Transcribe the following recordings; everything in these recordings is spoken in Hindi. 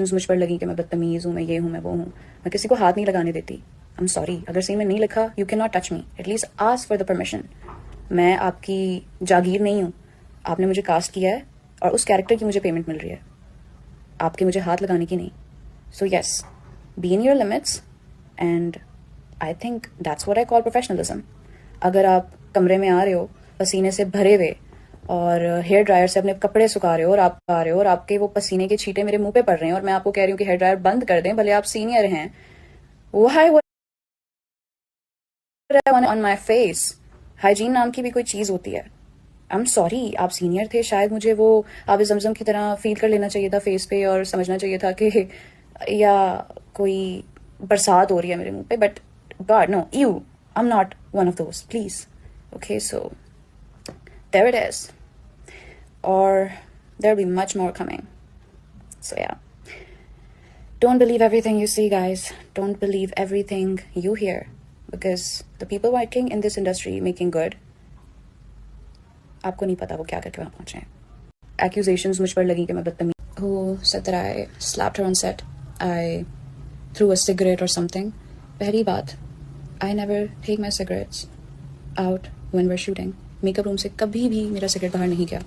मुझ पर लगी कि मैं बदतमीज़ हूँ, मैं ये हूँ, मैं वो हूँ। मैं किसी को हाथ नहीं लगाने देती। आई एम सॉरी, अगर सीन में नहीं लिखा you can not touch me, at least ask for the permission. मैं आपकी जागीर नहीं हूँ। आपने मुझे कास्ट किया है और उस कैरेक्टर की मुझे पेमेंट मिल रही है, आपके मुझे हाथ लगाने की नहीं। So yes, be in your limits and I think that's what I call professionalism. अगर आप कमरे में आ रहे हो पसीने से भरे हुए और हेयर ड्रायर से अपने कपड़े सुखा रहे हो और आप आ रहे हो और आपके वो पसीने के छींटे मेरे मुंह पे पड़ रहे हैं और मैं आपको कह रही हूँ कि हेयर ड्रायर बंद कर दें, भले आप सीनियर हैं, why on my face. Hygiene नाम की भी कोई चीज़ होती है। आई एम सॉरी, आप सीनियर थे, शायद मुझे वो आब जमजम की तरह फील कर लेना चाहिए था फेस पे और समझना चाहिए था कि या कोई बरसात हो रही है मेरे मुंह पे, but God no, you, I am not one of those, please. Okay, so there it is, और there'll be much more coming. So yeah, don't believe everything you see, guys. Don't believe everything you hear, because the people working in this industry making good, आपको नहीं पता वो क्या करके वहां पहुंचे हैं। Accusations मुझ पर लगी कि मैं बदतमीज, who said that I slapped her on set, I threw a cigarette or something. पहली बात, I never take my cigarettes out when we're shooting. Makeup room से कभी भी मेरा सिगरेट बाहर नहीं गया।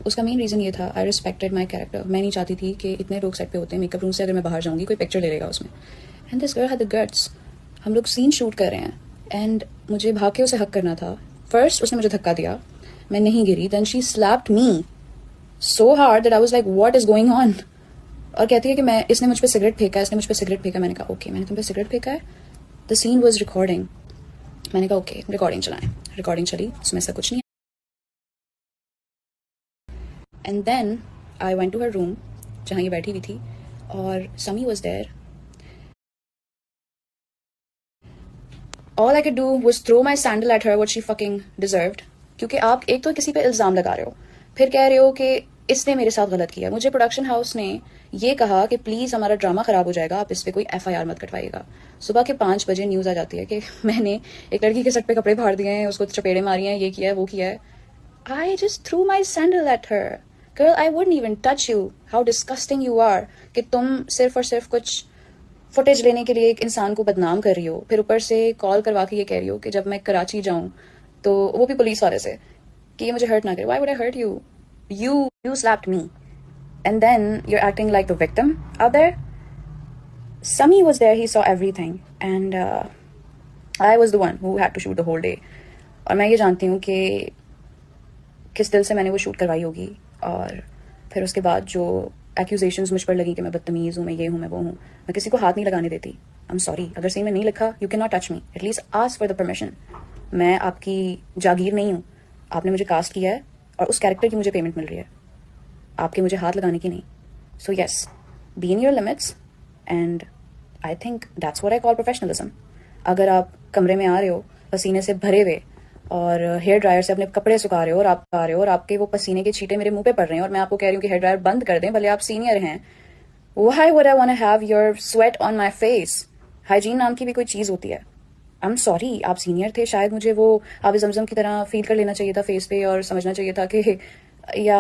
उसका मेन रीज़न ये था, आई रिस्पेक्टेड माई कैरेक्टर। मैं नहीं चाहती थी कि इतने लोग सेट पे होते हैं, मेकअप रूम से अगर मैं बाहर जाऊंगी कोई पिक्चर ले लेगा उसमें। And this girl had the guts, हम लोग सीन शूट कर रहे हैं एंड मुझे भाग के उसे हक करना था। फर्स्ट उसने मुझे धक्का दिया, मैं नहीं गिरी, then she slapped me so hard that I was like what is going on. और कहती है कि मैं, इसने मुझ पर सिगरेट फेंका, इसने मुझ पर सिगरेट फेंका। मैंने कहा ओके, मैंने तुम पे सिगरेट फेंका है। The scene was recording. मैंने कहा ओके, रिकॉर्डिंग चलाएं। रिकॉर्डिंग चली, उसमें ऐसा कुछ नहीं। And then I went to her room जहाँ ये बैठी हुई थी, और Sami was there. All I could do was throw my sandal at her, what she fucking deserved. क्योंकि आप एक तो किसी पे इल्ज़ाम लगा रहे हो, फिर कह रहे हो कि इसने मेरे साथ गलत किया। मुझे प्रोडक्शन हाउस ने ये कहा कि प्लीज़ हमारा ड्रामा ख़राब हो जाएगा, आप इस पर कोई FIR मत कटवाइएगा। सुबह के 5 बजे न्यूज़ आ जाती है कि मैंने एक लड़की के सट पे कपड़े फाड़ दिए हैं, उसको चपेड़े मारी हैं, ये किया है, वो किया है। I just threw my sandal at her. Girl, I wouldn't even touch you. How disgusting you are कि तुम सिर्फ और सिर्फ कुछ फुटेज लेने के लिए एक इंसान को बदनाम कर रही हो, फिर ऊपर से कॉल करवा के ये कह रही हो कि जब मैं कराची जाऊं तो, वो भी पुलिस वाले से, कि ये मुझे हर्ट ना करे। Why would I hurt you? You slapped me and then you are acting like the victim out there. Sami was there, he saw everything and I was the one who had to shoot the whole day. और मैं ये जानती हूँ कि किस दिल से मैंने वो शूट करवाई होगी। और फिर उसके बाद जो एक्यूजेशंस मुझ पर लगी कि मैं बदतमीज़ हूँ, मैं ये हूँ, मैं वो हूँ, मैं किसी को हाथ नहीं लगाने देती। आई एम सॉरी, अगर सीन में नहीं लिखा you can not touch me, at least ask for the permission. मैं आपकी जागीर नहीं हूँ। आपने मुझे कास्ट किया है और उस कैरेक्टर की मुझे पेमेंट मिल रही है, आपके मुझे हाथ लगाने की नहीं। So yes, be in your limits and I think that's what I call professionalism. अगर आप कमरे में आ रहे हो पसीने से भरे हुए और हेयर ड्रायर से अपने कपड़े सुखा रहे हो और आप आ रहे हो और आपके वो पसीने के छींटे मेरे मुंह पे पड़ रहे हैं और मैं आपको कह रही हूँ कि हेयर ड्रायर बंद कर दें, भले आप सीनियर हैं, why would I want to have your sweat on my face. Hygiene नाम की भी कोई चीज़ होती है। आई एम सॉरी, आप सीनियर थे, शायद मुझे वो आब जमजम की तरह फील कर लेना चाहिए था फेस पे और समझना चाहिए था कि या